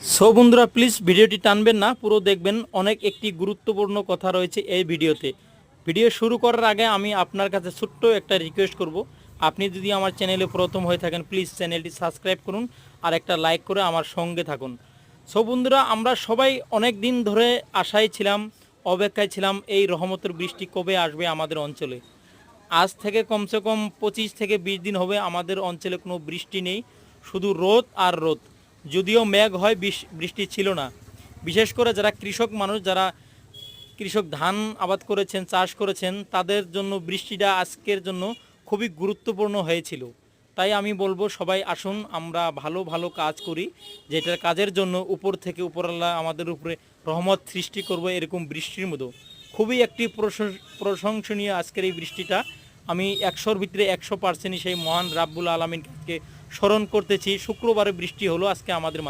So বন্ধুরা please ভিডিওটি টানবেন না, পুরো দেখবেন। অনেক একটি গুরুত্বপূর্ণ কথা রয়েছে এই ভিডিওতে। ভিডিও শুরু করার আগে আমি আপনার কাছে ছোট্ট একটা রিকোয়েস্ট করব। আপনি যদি আমার চ্যানেলে প্রথম হয়ে থাকেন প্লিজ চ্যানেলটি সাবস্ক্রাইব করুন আর একটা লাইক করে আমার সঙ্গে থাকুন। সো বন্ধুরা, আমরা সবাই অনেক দিন ধরে আশায় ছিলাম, অপেক্ষায় ছিলাম এই রহমতের বৃষ্টি কবে আসবে আমাদের অঞ্চলে। আজ থেকে কমসে কম 25 থেকে 20 দিন হবে আমাদের অঞ্চলে কোনো বৃষ্টি নেই, শুধু রোদ আর রোদ। যদিও মেঘ হয়, বৃষ্টি ছিল না। বিশেষ করে যারা কৃষক মানুষ, যারা কৃষক ধান আবাদ করেছেন, চাষ করেছেন, তাদের জন্য বৃষ্টিটা আজকের জন্য খুবই গুরুত্বপূর্ণ হয়েছিল। তাই আমি বলবো সবাই আসুন আমরা ভালো ভালো কাজ করি, যেটার কাজের জন্য উপর থেকে উপরওয়ালা আমাদের উপরে রহমত সৃষ্টি করবে এরকম বৃষ্টির মতো। খুবই একটি প্রশংসনীয় আজকের এই বৃষ্টিটা। আমি 100-র ভিতরে 100% সেই মহান রাব্বুল আলামিনকে স্মরণ করতেছি। শুক্রবারে বৃষ্টি হলো আজকে আমাদের মাঝে।